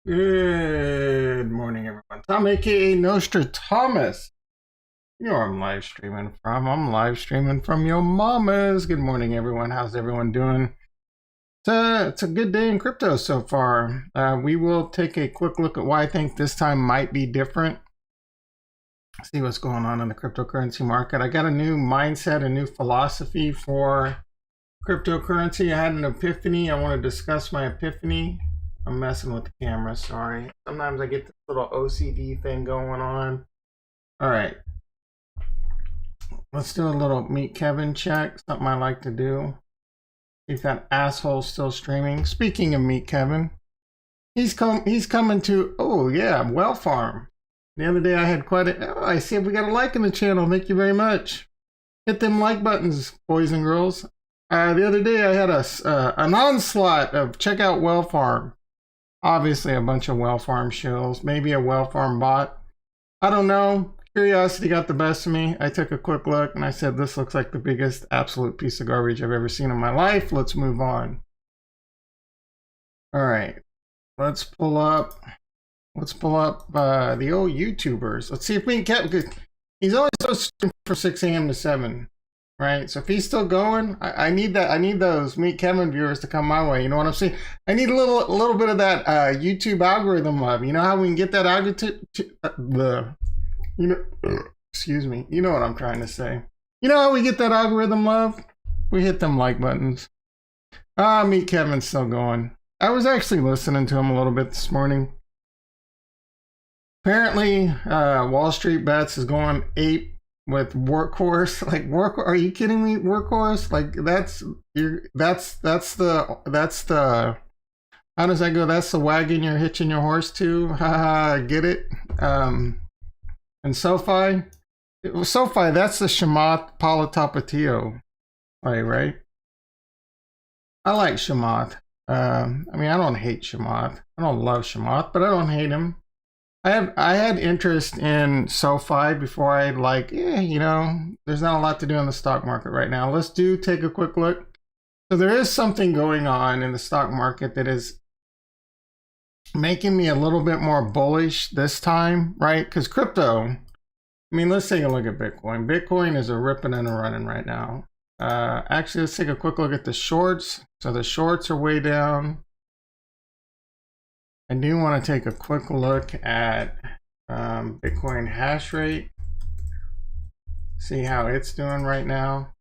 Good morning, everyone. Tom, aka Nostradamus. You know where I'm live streaming from. I'm live streaming from your mama's. Good morning, everyone. How's everyone doing? It's a good day in crypto so far. We will take a quick look at why I think this time might be different. See what's going on in the cryptocurrency market. I got a new mindset, a new philosophy for cryptocurrency. I had an epiphany. I want to discuss my epiphany. I'm messing with the camera, sorry. Sometimes I get this little OCD thing going on. All right. Let's do a little Meet Kevin check, something I like to do. See if that asshole's still streaming. Speaking of Meet Kevin, he's coming to, oh yeah, Well Farm. The other day I had quite a, I see we got a like in the channel. Thank you very much. Hit them like buttons, boys and girls. The other day I had an onslaught of check out Well Farm. Obviously a bunch of Well Farm shills, maybe a Well Farm bot. I don't know. Curiosity got the best of me. I took a quick look and I said, this looks like the biggest absolute piece of garbage I've ever seen in my life. Let's move on. All right, let's pull up the old YouTubers. Let's see if we can get, he's always so from 6 a.m. to 7. Right, so if he's still going, I need that. I need those Meet Kevin viewers to come my way. You know what I'm saying? I need a little bit of that YouTube algorithm love. You know how we can get that excuse me. You know what I'm trying to say. You know how we get that algorithm love? We hit them like buttons. Meet Kevin's still going. I was actually listening to him a little bit this morning. Apparently, Wall Street Bets is going ape with Workhorse. Like, are you kidding me? Workhorse? Like, that's the how does that go? That's the wagon you're hitching your horse to. Haha, get it? And SoFi, that's the Chamath Palihapitiya play, right? I like Chamath. I mean, I don't hate Chamath. I don't love Chamath, but I don't hate him. I had interest in SoFi before I you know, there's not a lot to do in the stock market right now. Let's take a quick look. So there is something going on in the stock market that is making me a little bit more bullish this time, right? Because crypto, I mean, let's take a look at Bitcoin. Bitcoin is a ripping and a running right now. Actually, let's take a quick look at the shorts. So the shorts are way down. I do want to take a quick look at Bitcoin hash rate, see how it's doing right now.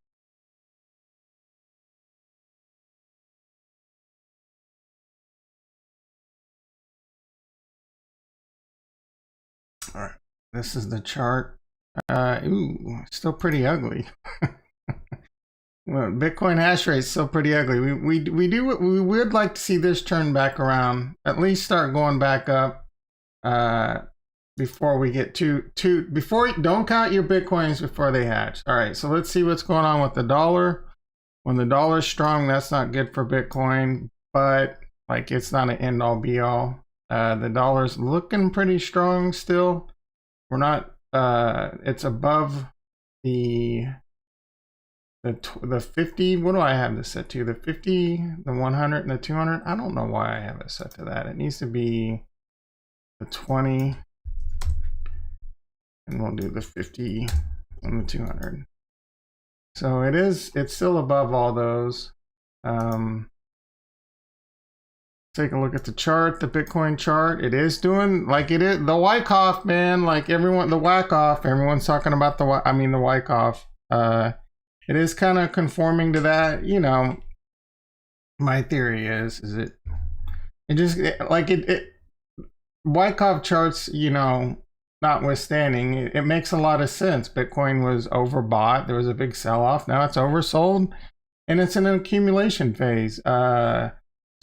All right, this is the chart. Ooh, still pretty ugly. Well, Bitcoin hash rate is still pretty ugly. We would like to see this turn back around, at least start going back up before we get don't count your Bitcoins before they hatch. All right, so let's see what's going on with the dollar. When the dollar's strong, that's not good for Bitcoin, but like it's not an end all be all. The dollar's looking pretty strong still. We're not, it's above the 50, what do I have this set to? The 50, the 100, and the 200? I don't know why I have it set to that. It needs to be the 20, and we'll do the 50 and the 200. So it's still above all those. Take a look at the chart, the Bitcoin chart. It is doing like it is the Wyckoff, man. Like everyone, the whack-off. Everyone's talking about the Wyckoff. It is kind of conforming to that, you know. My theory is Wyckoff charts, you know, notwithstanding, it makes a lot of sense. Bitcoin was overbought. There was a big sell-off. Now it's oversold, and it's in an accumulation phase. So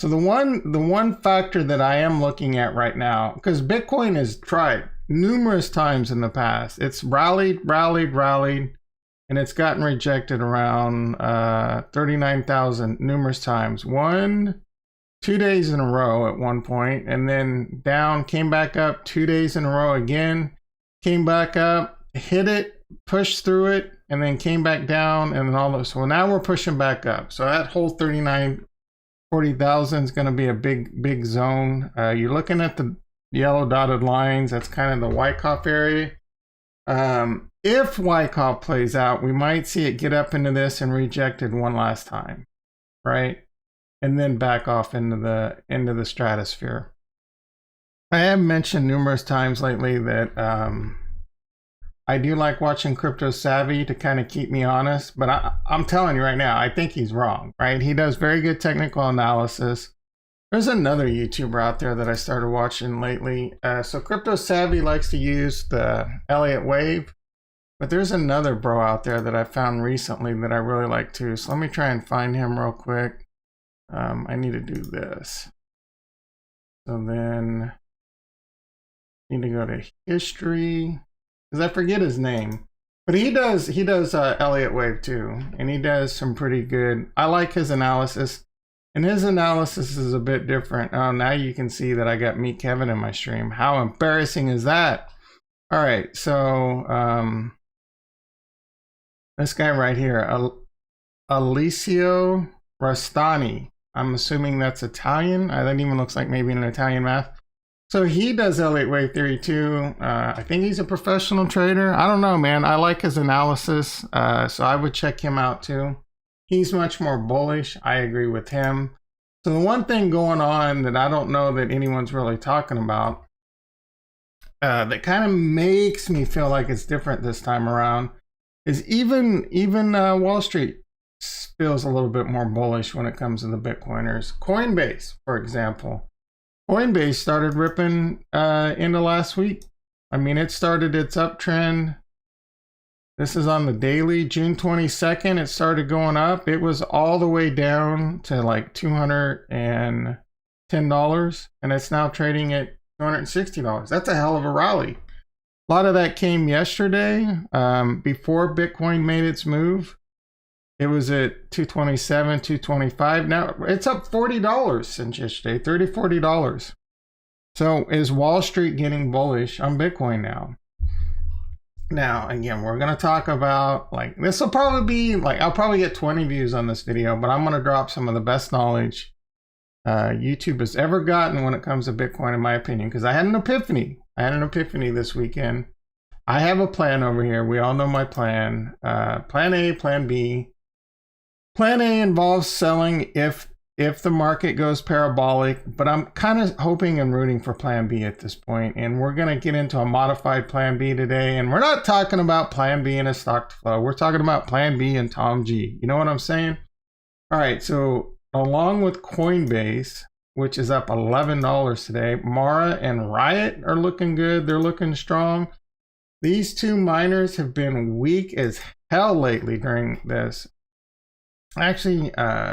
the one factor that I am looking at right now, because Bitcoin has tried numerous times in the past. It's rallied. And it's gotten rejected around 39,000 numerous times. 2 days in a row at one point, and then down, came back up 2 days in a row again, came back up, hit it, pushed through it, and then came back down, and all those. So now we're pushing back up. So that whole 39 40,000 is going to be a big zone. You're looking at the yellow dotted lines. That's kind of the Wyckoff area. If Wyckoff plays out, we might see it get up into this and rejected one last time, right? And then back off into the stratosphere. I have mentioned numerous times lately that I do like watching Crypto Savvy to kind of keep me honest, but I'm telling you right now, I think he's wrong, right? He does very good technical analysis. There's another YouTuber out there that I started watching lately. So Crypto Savvy likes to use the Elliott wave, but there's another bro out there that I found recently that I really like too. So let me try and find him real quick. I need to do this. So then I need to go to history, because I forget his name. But he does Elliott wave too, and he does some pretty good. I like his analysis. And his analysis is a bit different. Oh, now you can see that I got Meet Kevin in my stream. How embarrassing is that? All right, so this guy right here, Alessio Rastani. I'm assuming that's Italian. That even looks like maybe an Italian math. So he does Elliott wave theory too. I think he's a professional trader. I don't know, man. I like his analysis, so I would check him out too. He's much more bullish. I agree with him. So the one thing going on that I don't know that anyone's really talking about that kind of makes me feel like it's different this time around is even Wall Street feels a little bit more bullish when it comes to the Bitcoiners. Coinbase, for example. Coinbase started ripping into last week. I mean, it started its uptrend. This is on the daily, June 22nd, it started going up. It was all the way down to like $210, and it's now trading at $260. That's a hell of a rally. A lot of that came yesterday, before Bitcoin made its move. It was at 227, 225. Now it's up $40 since yesterday, $30, $40. So is Wall Street getting bullish on Bitcoin now? Now, again, we're going to talk about, like, this will probably be, like, I'll probably get 20 views on this video, but I'm going to drop some of the best knowledge YouTube has ever gotten when it comes to Bitcoin, in my opinion, because I had an epiphany. I had an epiphany this weekend. I have a plan over here. We all know my plan. Plan A, plan B. Plan A involves selling if the market goes parabolic, but I'm kind of hoping and rooting for plan B at this point. And we're going to get into a modified plan B today. And we're not talking about plan B in a stock to flow. We're talking about plan B and Tom G. You know what I'm saying? All right. So along with Coinbase, which is up $11 today, Mara and Riot are looking good. They're looking strong. These two miners have been weak as hell lately during this. Actually,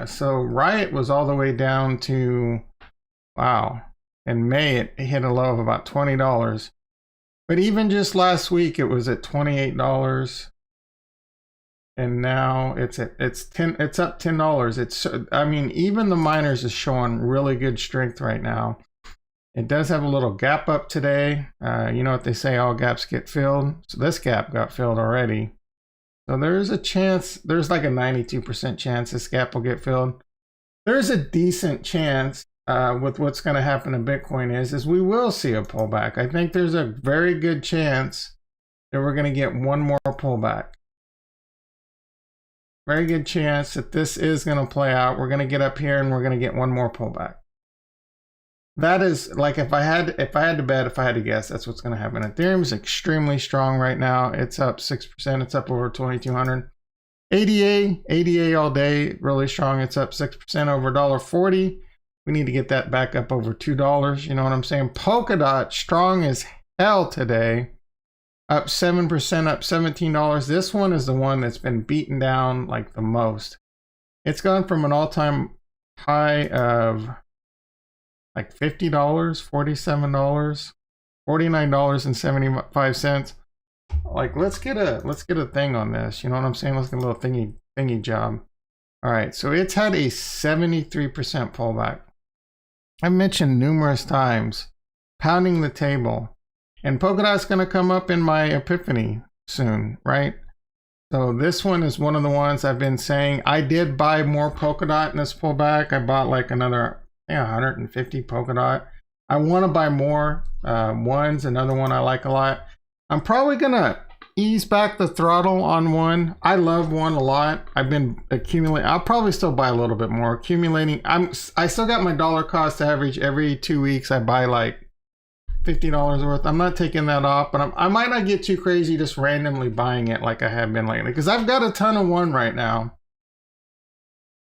so Riot was all the way down to, wow, in May it hit a low of about $20. But even just last week it was at $28, and now it's up $10. I mean, even the miners is showing really good strength right now. It does have a little gap up today. You know what they say, all gaps get filled. So this gap got filled already. So there's a chance, there's like a 92% chance this gap will get filled. There's a decent chance with what's going to happen to Bitcoin is we will see a pullback. I think there's a very good chance that we're going to get one more pullback. Very good chance that this is going to play out. We're going to get up here and we're going to get one more pullback. That is, like, if I had to bet, if I had to guess, that's what's going to happen. Ethereum is extremely strong right now. It's up 6%. It's up over 2,200. ADA all day, really strong. It's up 6% over $1.40. We need to get that back up over $2. You know what I'm saying? Polkadot strong as hell today. Up 7%, up $17. This one is the one that's been beaten down like the most. It's gone from an all-time high of like $50, $47, $49.75. Like, let's get a thing on this. You know what I'm saying? Let's get a little thingy job. All right, so it's had a 73% pullback. I mentioned numerous times, pounding the table, and Polkadot's gonna come up in my epiphany soon, right? So this one is one of the ones I've been saying. I did buy more Polkadot in this pullback. I bought like another 150 Polkadot. I want to buy more. One's another one I like a lot. I'm probably gonna ease back the throttle on one. I love one a lot. I've been accumulating. I'll probably still buy a little bit more. Accumulating. I still got my dollar cost average. Every 2 weeks I buy like $50 worth. I'm not taking that off, but I might not get too crazy just randomly buying it like I have been lately, because I've got a ton of one right now.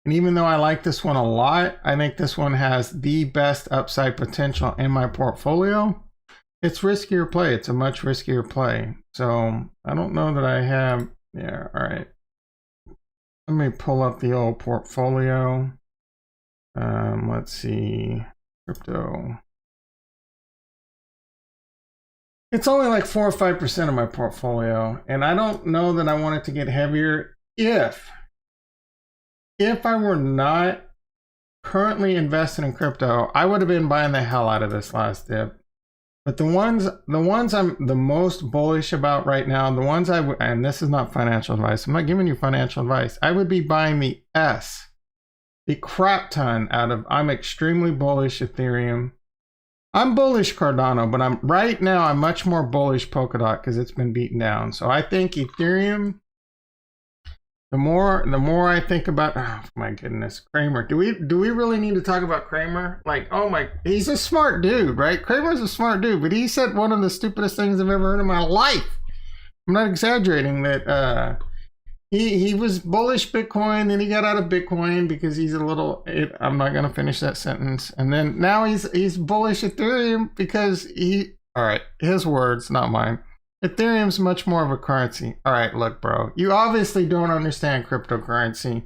And even though I like this one a lot, I think this one has the best upside potential in my portfolio. It's riskier play. It's a much riskier play. So I don't know that I have. Yeah, all right. Let me pull up the old portfolio. Let's see. Crypto. It's only like 4 or 5% of my portfolio. And I don't know that I want it to get heavier if I were not currently invested in crypto, I would have been buying the hell out of this last dip. But the ones I'm the most bullish about right now, the ones and this is not financial advice. I'm not giving you financial advice. I would be buying the crap ton out of, I'm extremely bullish Ethereum. I'm bullish Cardano, but I'm much more bullish Polkadot because it's been beaten down. So I think Ethereum, the more I think about, oh my goodness, Kramer. Do we really need to talk about Kramer? Like, oh my, he's a smart dude, right? Kramer's a smart dude, but he said one of the stupidest things I've ever heard in my life. I'm not exaggerating that he was bullish Bitcoin, then he got out of Bitcoin because he's a little, I'm not going to finish that sentence. And then now he's bullish Ethereum because all right, his words, not mine. Ethereum's much more of a currency. All right, look, bro, you obviously don't understand cryptocurrency.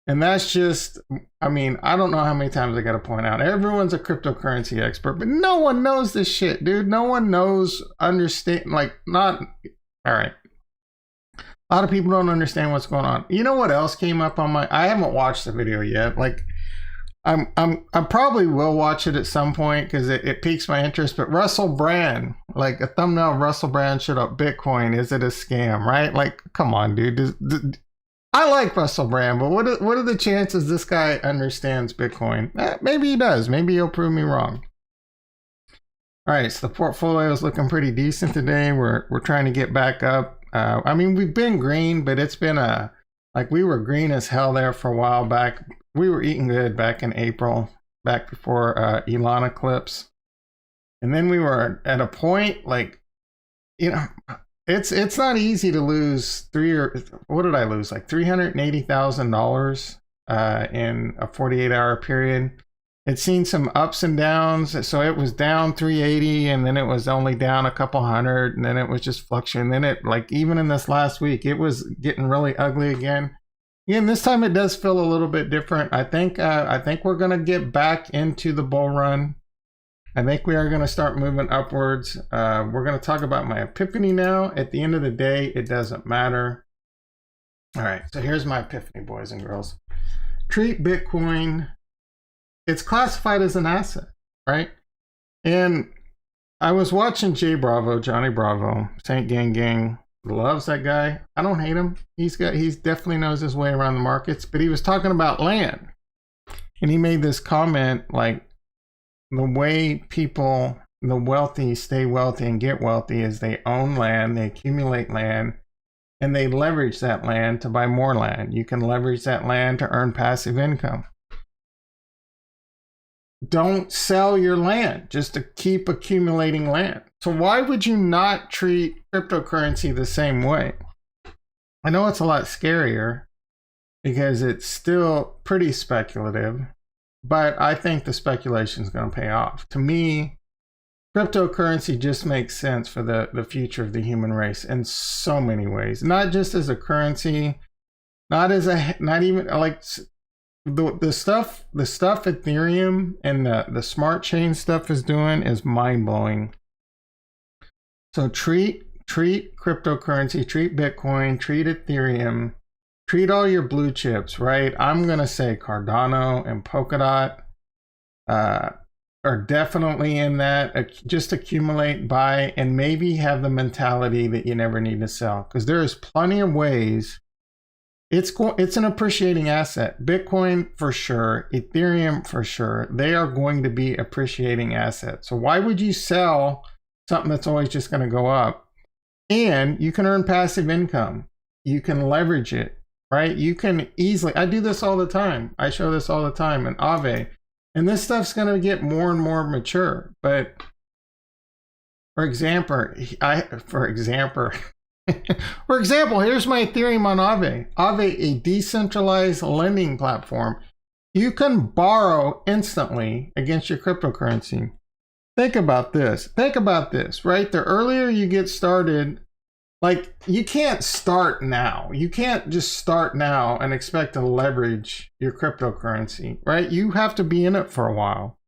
And that's just, I mean, I don't know how many times I got to point out. Everyone's a cryptocurrency expert, but no one knows this shit, dude. No one knows, understand, like, not, all right. A lot of people don't understand what's going on. You know what else came up on I haven't watched the video yet. Like, I probably will watch it at some point because it piques my interest. But Russell Brand, like a thumbnail of Russell Brand showed up Bitcoin. Is it a scam, right? Like, come on, dude. I like Russell Brand, but what are the chances this guy understands Bitcoin? Maybe he does. Maybe he'll prove me wrong. All right, so the portfolio is looking pretty decent today. We're trying to get back up. I mean, we've been green, but it's been like we were green as hell there for a while back. We were eating good back in April, back before Elon eclipse. And then we were at a point like, you know, it's not easy to lose what did I lose? Like $380,000 in a 48-hour period. It's seen some ups and downs. So it was down 380 and then it was only down a couple hundred and then it was just fluctuating. Then it, like, even in this last week, it was getting really ugly again. Again, this time it does feel a little bit different. I think we're going to get back into the bull run. I think we are going to start moving upwards. We're going to talk about my epiphany now. At the end of the day, it doesn't matter. All right, so here's my epiphany, boys and girls. Treat Bitcoin, it's classified as an asset, right? And I was watching Johnny Bravo, Saint Gang, loves that guy. I don't hate him. He's definitely knows his way around the markets, but he was talking about land. And he made this comment like, the way people, the wealthy, stay wealthy and get wealthy is they own land, they accumulate land, and they leverage that land to buy more land. You can leverage that land to earn passive income. Don't sell your land just to keep accumulating land. So why would you not treat cryptocurrency the same way? I know it's a lot scarier because it's still pretty speculative, but I think the speculation is going to pay off. To me, cryptocurrency just makes sense for the future of the human race in so many ways. Not just as a currency, not even like the stuff Ethereum and the smart chain stuff is doing is mind-blowing. So treat cryptocurrency, treat Bitcoin, treat Ethereum, treat all your blue chips, right? I'm going to say Cardano and Polkadot. are definitely in that. Just accumulate, buy, and maybe have the mentality that you never need to sell, because there is plenty of ways. It's an appreciating asset. Bitcoin for sure, Ethereum for sure. They are going to be appreciating assets. So why would you sell something that's always just going to go up? And you can earn passive income. You can leverage it, right? You can easily, I do this all the time. I show this all the time in Aave. And this stuff's going to get more and more mature. But for example, for example, here's my Ethereum on Aave. Aave, a decentralized lending platform. You can borrow instantly against your cryptocurrency. Think about this. Think about this, right? The earlier you get started, like, you can't start now. You can't just start now and expect to leverage your cryptocurrency, right? You have to be in it for a while.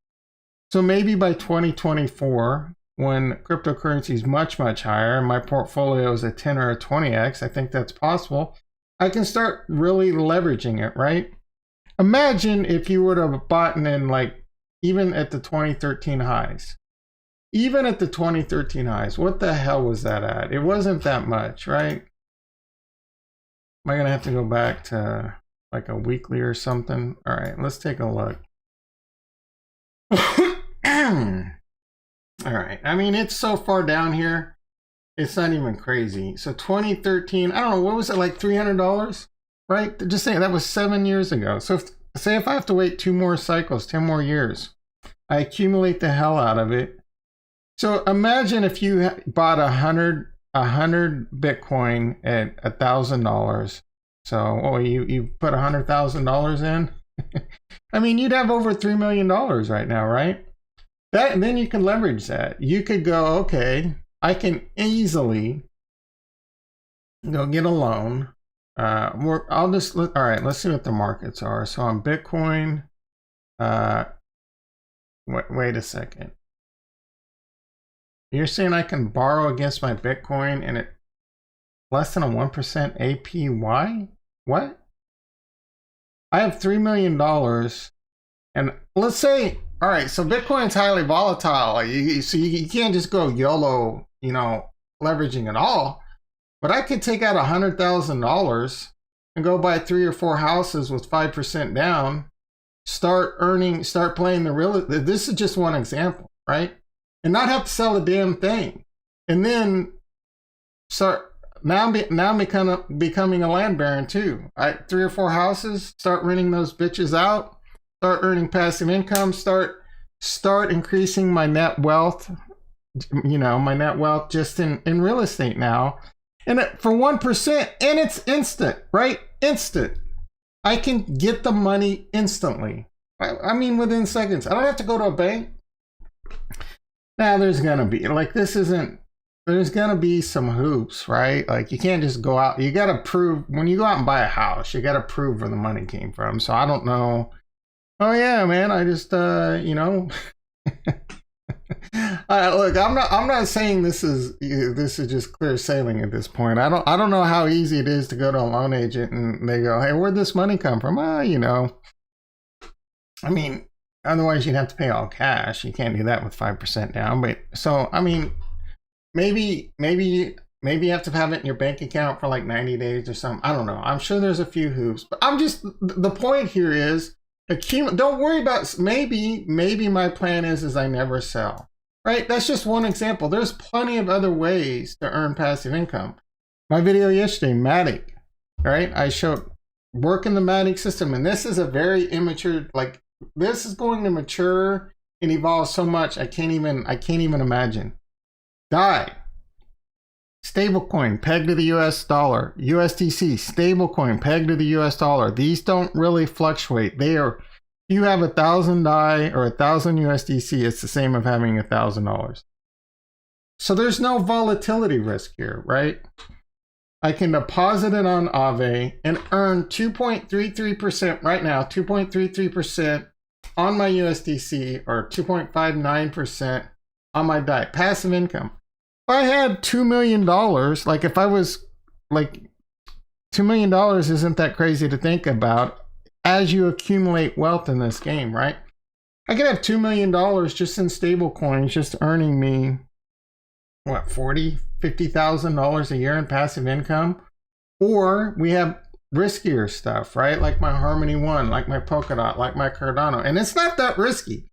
So maybe by 2024, when cryptocurrency is much, much higher and my portfolio is a 10 or a 20x, I think that's possible, I can start really leveraging it, right? Imagine if you would have bought in, like, even at the 2013 highs. Even at the 2013 highs, what the hell was that at? It wasn't that much, right? Am I going to have to go back to like a weekly or something? All right, let's take a look. All right, I mean, it's so far down here, it's not even crazy. So 2013, I don't know, what was it, like $300, right? Just saying, that was 7 years ago. So say if I have to wait 2 more cycles, 10 more years, I accumulate the hell out of it. So imagine if you bought 100 Bitcoin at $1,000. So you put $100,000 in. I mean, you'd have over $3 million right now, right? And then you can leverage that. You could go, okay, I can easily go get a loan. All right, let's see what the markets are. So on Bitcoin, wait a second. You're saying I can borrow against my Bitcoin and it less than a 1% APY? What? I have $3 million, and let's say, all right, so Bitcoin's highly volatile. So you can't just go YOLO, leveraging it all. But I could take out $100,000 and go buy 3 or 4 houses with 5% down, start playing the real. This is just one example, right? And not have to sell a damn thing, and then start now becoming a land baron too. 3 or 4 houses, start renting those bitches out, start earning passive income, start increasing my net wealth. My net wealth just in real estate now, and for 1%, and it's instant, right? Instant. I can get the money instantly. I mean, within seconds. I don't have to go to a bank. Now, there's going to be, there's going to be some hoops, right? Like, you can't just go out. You got to prove, when you go out and buy a house, you got to prove where the money came from. So I don't know. Oh, yeah, man, I just, look, I'm not saying this is just clear sailing at this point. I don't know how easy it is to go to a loan agent and they go, hey, where'd this money come from? I mean, otherwise, you'd have to pay all cash. You can't do that with 5% down. But so, I mean, maybe you have to have it in your bank account for like 90 days or something. I don't know. I'm sure there's a few hoops. But the point here is, don't worry about, maybe my plan is I never sell, right? That's just one example. There's plenty of other ways to earn passive income. My video yesterday, Matic, right? I showed working the Matic system. And this is a very immature, like, this is going to mature and evolve so much I can't even imagine. DAI, stablecoin pegged to the US dollar. USDC, stablecoin pegged to the US dollar. These don't really fluctuate. You have 1,000 DAI or 1,000 USDC, it's the same of having $1,000. So there's no volatility risk here, right? I can deposit it on Aave and earn 2.33% right now, 2.33% on my USDC, or 2.59% on my DAI, passive income. If I had $2 million, like if I was like, $2 million isn't that crazy to think about as you accumulate wealth in this game, right? I could have $2 million just in stable coins, just earning me, what, $40,000, $50,000 a year in passive income. Or we have riskier stuff, right? Like my Harmony One, like my Polkadot, like my Cardano. And it's not that risky.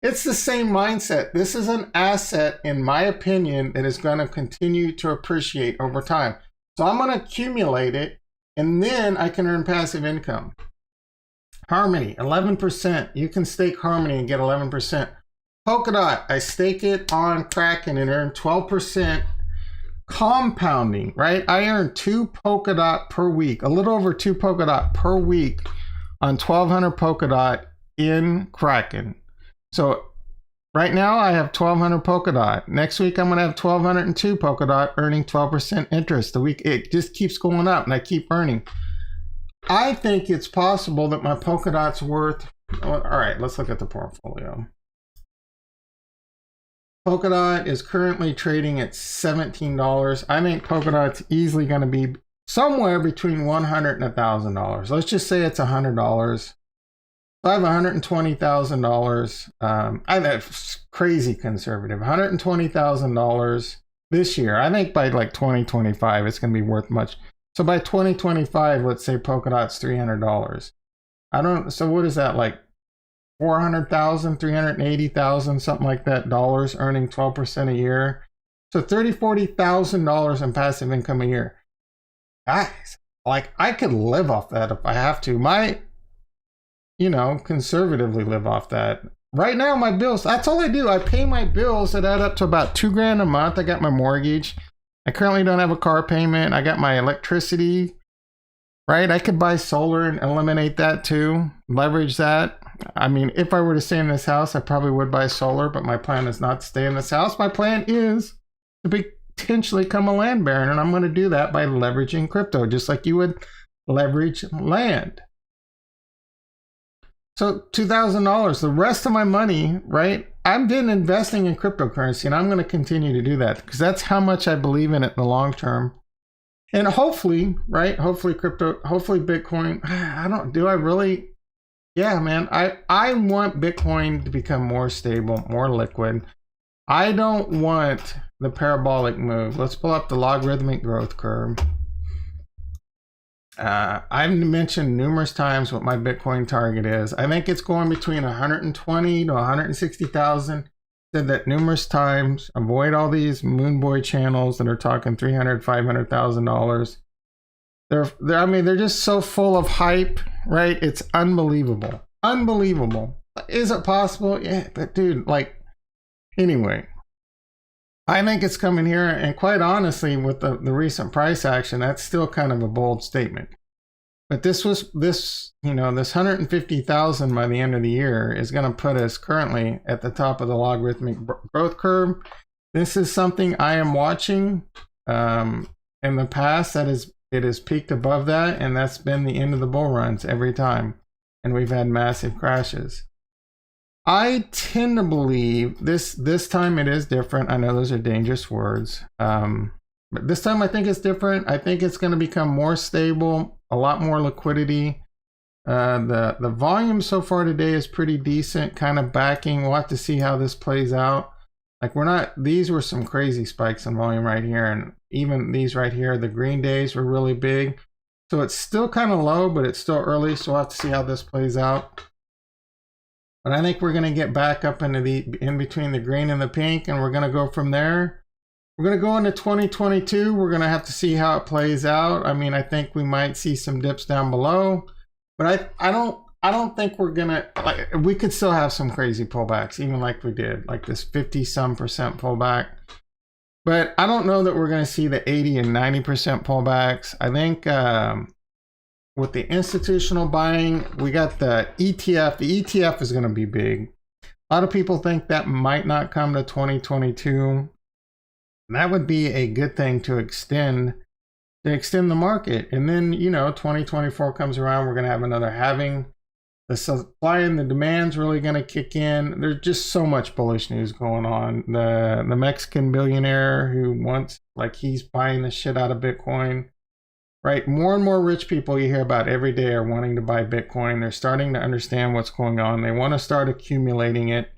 It's the same mindset. This is an asset, in my opinion, that is going to continue to appreciate over time. So I'm going to accumulate it, and then I can earn passive income. Harmony, 11%. You can stake Harmony and get 11%. Polkadot, I stake it on Kraken and earn 12% compounding, right? I earn 2 Polkadot per week, a little over 2 Polkadot per week on 1,200 Polkadot in Kraken. So right now I have 1,200 Polkadot. Next week I'm going to have 1,202 Polkadot, earning 12% interest. The week it just keeps going up and I keep earning. I think it's possible that my Polkadot's worth, all right, let's look at the portfolio. Polkadot is currently trading at $17. I think Polkadot's easily going to be somewhere between $100 and $1,000. Let's just say it's $100. I have $120,000. That's crazy conservative. $120,000 this year. I think by like 2025, it's going to be worth much. So by 2025, let's say Polkadot's $300. So what is that, like 400,000, 380,000, something like that, dollars, earning 12% a year. So $30,000, $40,000 in passive income a year. Guys, like I could live off that if I have to. Conservatively live off that. Right now, my bills, that's all I do. I pay my bills that add up to about $2,000 a month. I got my mortgage. I currently don't have a car payment. I got my electricity, right? I could buy solar and eliminate that too, leverage that. I mean, if I were to stay in this house, I probably would buy solar, but my plan is not to stay in this house. My plan is to potentially become a land baron, and I'm going to do that by leveraging crypto, just like you would leverage land. So $2,000, the rest of my money, right? I've been investing in cryptocurrency, and I'm going to continue to do that because that's how much I believe in it in the long term. And hopefully, right? Hopefully Bitcoin. Yeah, man, I want Bitcoin to become more stable, more liquid. I don't want the parabolic move. Let's pull up the logarithmic growth curve. I've mentioned numerous times what my Bitcoin target is. I think it's going between 120 to 160,000. Said that numerous times. Avoid all these moon boy channels that are talking $300,000, $500,000. They're just so full of hype, right? It's unbelievable. Unbelievable. Is it possible? Yeah, but dude, anyway, I think it's coming here, and quite honestly, with the recent price action, that's still kind of a bold statement. But this 150,000 by the end of the year is going to put us currently at the top of the logarithmic growth curve. This is something I am watching. In the past, it has peaked above that, and that's been the end of the bull runs every time. And we've had massive crashes. I tend to believe this time it is different. I know those are dangerous words. But this time I think it's different. I think it's going to become more stable, a lot more liquidity. The volume so far today is pretty decent, kind of backing. We'll have to see how this plays out. These were some crazy spikes in volume right here. And even these right here, the green days were really big. So it's still kind of low, but it's still early. So we'll have to see how this plays out. But I think we're going to get back up into in between the green and the pink, and we're going to go from there. We're going to go into 2022. We're going to have to see how it plays out. I mean, I think we might see some dips down below, but I don't think we're going to, we could still have some crazy pullbacks, even like we did, like this 50-some% pullback. But I don't know that we're going to see the 80 and 90% pullbacks. I think with the institutional buying, we got the ETF. The ETF is going to be big. A lot of people think that might not come to 2022. That would be a good thing to extend the market. And then, 2024 comes around, we're going to have another halving. The supply and the demand's really going to kick in. There's just so much bullish news going on. The Mexican billionaire who he's buying the shit out of Bitcoin. right? More and more rich people you hear about every day are wanting to buy Bitcoin. They're starting to understand what's going on. They want to start accumulating it.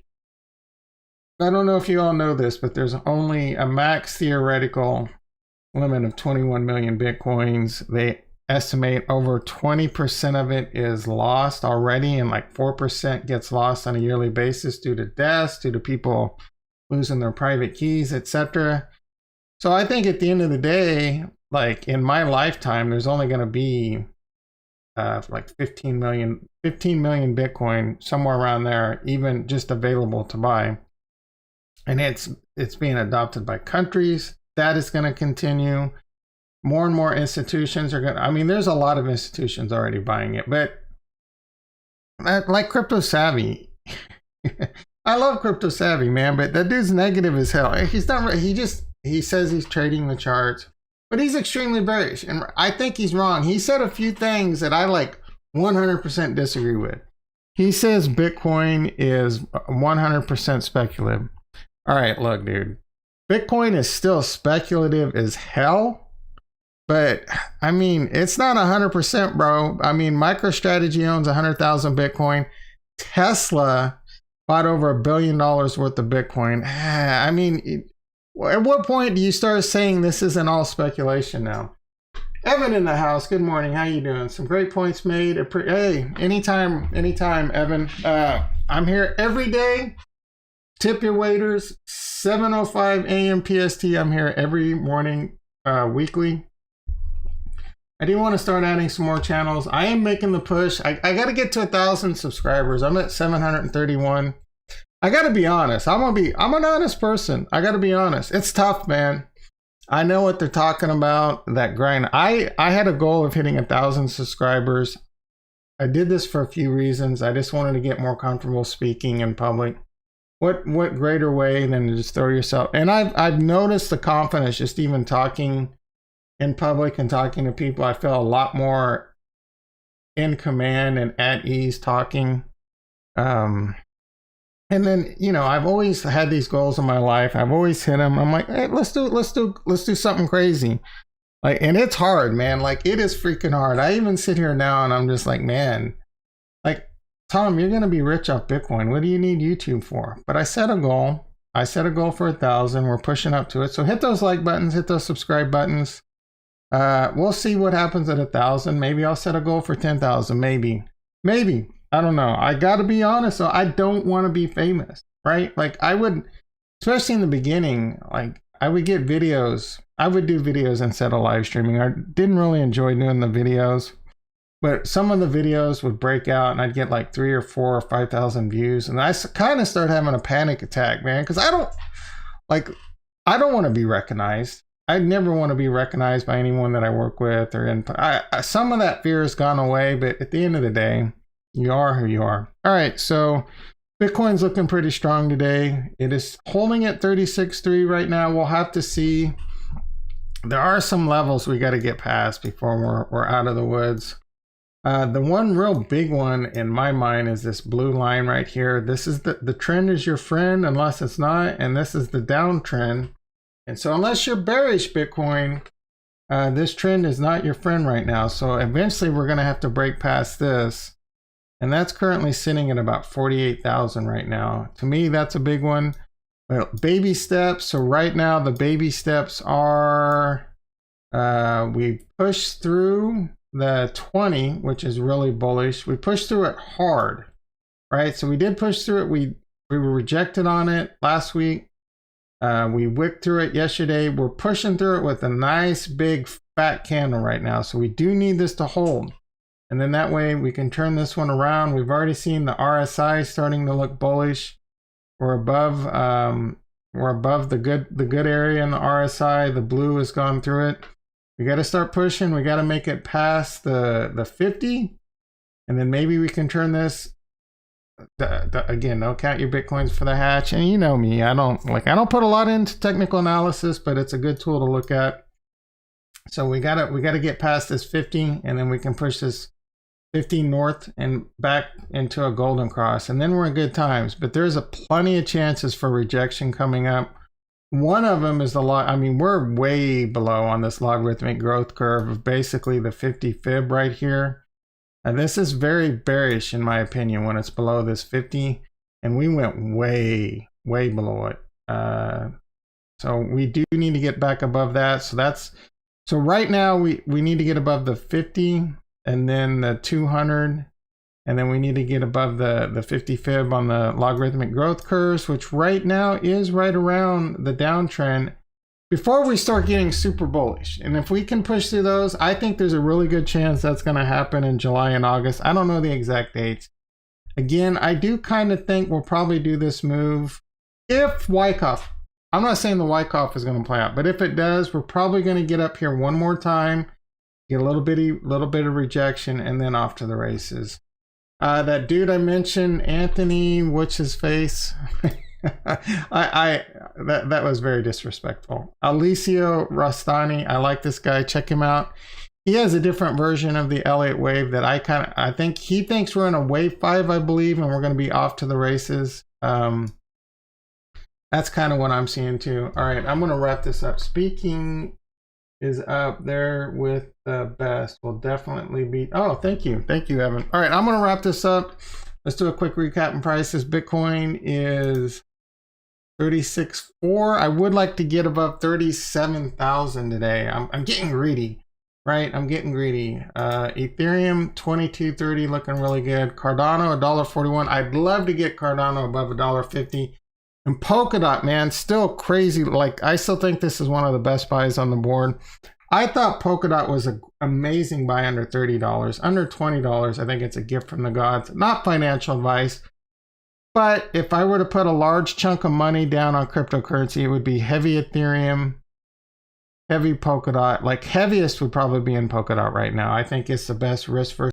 I don't know if you all know this, but there's only a max theoretical limit of 21 million Bitcoins. They estimate over 20% of it is lost already, and like 4% gets lost on a yearly basis due to deaths, due to people losing their private keys, etc. So I think at the end of the day, like in my lifetime, there's only going to be like 15 million Bitcoin, somewhere around there, even just available to buy. And it's being adopted by countries. That is going to continue. More and more institutions are going to, I mean, there's a lot of institutions already buying it, but like Crypto Savvy. I love Crypto Savvy, man, but that dude's negative as hell. He's not, he says he's trading the charts, but he's extremely bearish. And I think he's wrong. He said a few things that I like 100% disagree with. He says Bitcoin is 100% speculative. All right, look, dude, Bitcoin is still speculative as hell, but I mean, it's not 100%, bro. I mean, MicroStrategy owns 100,000 Bitcoin. Tesla bought over $1 billion worth of Bitcoin. I mean, at what point do you start saying this isn't all speculation now? Evan in the house. Good morning. How you doing? Some great points made. Hey, anytime, Evan. I'm here every day. Tip your waiters. 7:05 a.m. PST. I'm here every morning, weekly. I do want to start adding some more channels. I am making the push. I got to get to 1,000 subscribers. I'm at 731. I got to be honest. I'm an honest person. I got to be honest. It's tough, man. I know what they're talking about, that grind. I had a goal of hitting 1,000 subscribers. I did this for a few reasons. I just wanted to get more comfortable speaking in public. What greater way than to just throw yourself? And I've noticed the confidence just even talking in public and talking to people. I feel a lot more in command and at ease talking. And then, you know, I've always had these goals in my life. I've always hit them. I'm like, hey, let's do something crazy. Like, and it's hard, man. Like, it is freaking hard. I even sit here now and I'm just like, man, like, Tom, you're going to be rich off Bitcoin. What do you need YouTube for? But I set a goal. I set a goal for 1,000. We're pushing up to it. So hit those like buttons, hit those subscribe buttons. We'll see what happens at 1,000. Maybe I'll set a goal for 10,000. Maybe. I don't know. I got to be honest. So I don't want to be famous, right? Like I would, especially in the beginning, like I would get videos. I would do videos instead of live streaming. I didn't really enjoy doing the videos. But some of the videos would break out and I'd get like 3 or 4 or 5,000 views. And I kind of started having a panic attack, man. Because I don't want to be recognized. I never want to be recognized by anyone that I work with. Some of that fear has gone away. But at the end of the day, you are who you are. All right. So Bitcoin's looking pretty strong today. It is holding at 36.3 right now. We'll have to see. There are some levels we got to get past before we're out of the woods. The one real big one in my mind is this blue line right here. This is the trend is your friend unless it's not, and this is the downtrend. And so unless you're bearish Bitcoin, this trend is not your friend right now. So eventually we're going to have to break past this. And that's currently sitting at about 48,000 right now. To me, that's a big one. But baby steps. So right now the baby steps are, we pushed through the 20, which is really bullish. We pushed through it hard, right? So we did push through it. We were rejected on it last week. We wicked through it yesterday. We're pushing through it with a nice big fat candle right now. So we do need this to hold. And then that way we can turn this one around. We've already seen the RSI starting to look bullish. We're above the good area in the RSI. The blue has gone through it. We got to start pushing. We got to make it past the 50. And then maybe we can turn this. Again, don't count your Bitcoins for the hatch. And you know me, I don't put a lot into technical analysis, but it's a good tool to look at. So we got to get past this 50, and then we can push this 50 north and back into a golden cross. And then we're in good times. But there's plenty of chances for rejection coming up. One of them is the log. I mean, we're way below on this logarithmic growth curve of basically the 50 fib right here. And this is very bearish in my opinion when it's below this 50. And we went way below it. So we do need to get back above that. So right now we need to get above the 50 and then the 200. And then we need to get above the 50 fib on the logarithmic growth curves, which right now is right around the downtrend before we start getting super bullish. And if we can push through those, I think there's a really good chance that's going to happen in July and August. I don't know the exact dates. Again, I do kind of think we'll probably do this move if Wyckoff, I'm not saying the Wyckoff is going to play out, but if it does, we're probably going to get up here one more time, get a little bit of rejection, and then off to the races. That dude I mentioned, Anthony, what's his face? That was very disrespectful. Alicio Rastani, I like this guy. Check him out. He has a different version of the Elliott wave that I think he thinks we're in a wave 5, I believe, and we're going to be off to the races. That's kind of what I'm seeing too. All right, I'm going to wrap this up. Speaking is up there with the best. Will definitely be. Oh, thank you, Evan. All right, I'm going to wrap this up. Let's do a quick recap in prices. Bitcoin is 36.4. I would like to get above 37,000 today. I'm getting greedy, right? I'm getting greedy. Ethereum 22.30, looking really good. Cardano $1.41. I'd love to get Cardano above $1.50. And Polkadot, man, still crazy. Like, I still think this is one of the best buys on the board. I thought Polkadot was an amazing buy under $30. Under $20, I think it's a gift from the gods. Not financial advice. But if I were to put a large chunk of money down on cryptocurrency, it would be heavy Ethereum, heavy Polkadot. Like, heaviest would probably be in Polkadot right now. I think it's the best risk versus